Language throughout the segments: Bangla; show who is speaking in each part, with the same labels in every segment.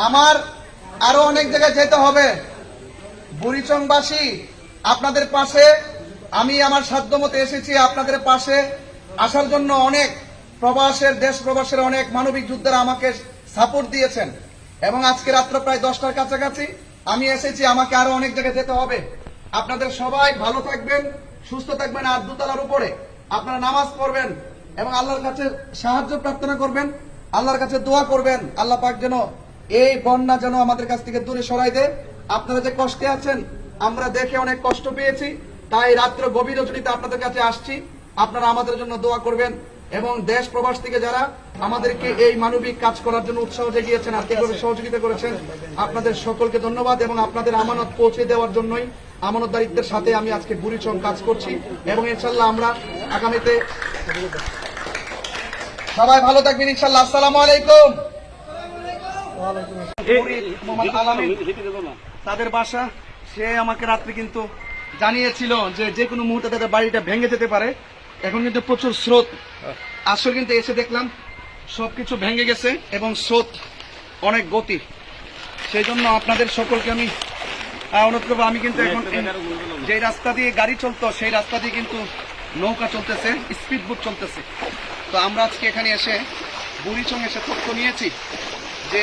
Speaker 1: আমার আরো অনেক জায়গায় যেতে হবে। বুড়িচংবাসী আপনাদের পাশে, আমি আমার সাধ্যমতো এসেছি আপনাদের পাশে আসার জন্য। অনেক প্রবাসের, দেশ প্রবাসের অনেক মানবিক যোদ্ধারা আমাকে সাপোর্ট দিয়েছেন এবং আজকে রাত্র প্রায় 10টার কাছাকাছি আমি এসেছি। আমাকে আরো অনেক জায়গায় যেতে হবে। আপনাদের সবাই ভালো থাকবেন, সুস্থ থাকবেন। আর দোতলার উপরে আপনারা নামাজ পড়বেন এবং আল্লাহর কাছে সাহায্য প্রার্থনা করবেন, আল্লাহর কাছে দোয়া করবেন। আল্লাহ পাক যেন এই বন্যা যেন আমাদের কাছ থেকে দূরে সরাই দেয়। আপনারা যে কষ্টে আছেন আমরা দেখে অনেক কষ্ট পেয়েছি, তাই রাত্র গভীর রজনীতে আপনাদের কাছে আসছি। আপনারা আমাদের জন্য দোয়া করবেন এবং দেশ প্রবাস থেকে যারা আমাদেরকে এই মানবিক কাজ করার জন্য উৎসাহ জাগিয়েছেন, আর্থিকভাবে সহযোগিতা করেছেন, আপনাদের সকলকে ধন্যবাদ। এবং আপনাদের আমানত পৌঁছে দেওয়ার জন্যই আমানতদারিত্বের সাথে আমি আজকে বুড়িচং কাজ করছি এবং ইনশাল্লাহ আমরা আগামীতে সবাই ভালো থাকবেন ইনশাল্লাহ। আসসালামু আলাইকুম। তাদের বাসা, সে আমাকে রাত্রে কিন্তু জানিয়েছিল যে যে কোনো মুহূর্তে তাদের বাড়িটা ভেঙে যেতে পারে। এখন কিন্তু প্রচুর স্রোত, আসলে কিন্তু এসে দেখলাম সবকিছু ভেঙে গেছে এবং স্রোত অনেক গতি। সেই জন্য আপনাদের সকলকে আমি অনুরোধ করবো। আমি কিন্তু এখন যে রাস্তা দিয়ে গাড়ি চলতো সেই রাস্তা দিয়ে কিন্তু নৌকা চলতেছে, স্পিড বোট চলতেছে। তো আমরা আজকে এখানে এসে বুড়িচং এসে তথ্য নিয়েছি যে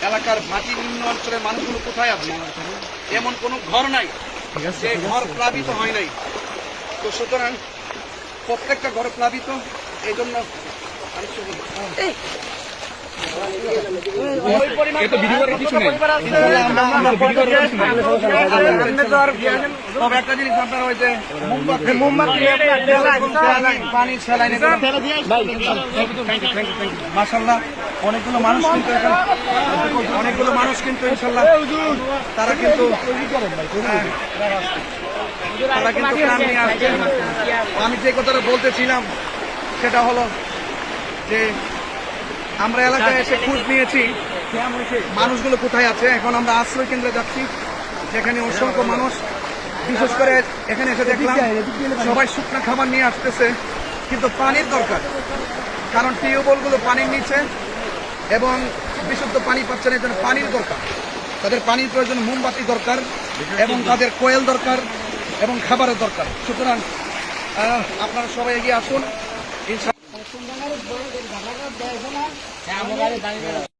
Speaker 1: এলাকার ভাটি নিম্ন অঞ্চলের মানুষগুলো কোথায় আছে। এমন কোনো ঘর নাই যে ঘর প্লাবিত হয় নাই। তো সুতরাং প্রত্যেকটা ঘর প্লাবিত। এই জন্য একটা জিনিস আপনারা হয়েছে মাশাআল্লাহ অনেকগুলো মানুষ কিন্তু ইনশাল্লাহ তারা কিন্তু প্রাণ নিয়ে আসছে। আমি যে কথাটা বলতেছিলাম সেটা হলো যে আমরা এলাকায় এসে খোঁজ নিয়েছি মানুষগুলো কোথায় আছে। এখন আমরা আশ্রয় কেন্দ্রে যাচ্ছি, যেখানে অসংখ্য মানুষ, বিশেষ করে এখানে এসে দেখলাম সবাই শুকনো খাবার নিয়ে আসতেছে, কিন্তু পানির দরকার। কারণ টিউবওয়েলগুলো পানির নিচে এবং বিশুদ্ধ পানি পাচ্ছে না, এই জন্য পানির দরকার। তাদের পানির প্রয়োজন, মোমবাতি দরকার এবং তাদের কোয়েল দরকার এবং খাবারের দরকার। সুতরাং আপনারা সবাই এগিয়ে আসুন।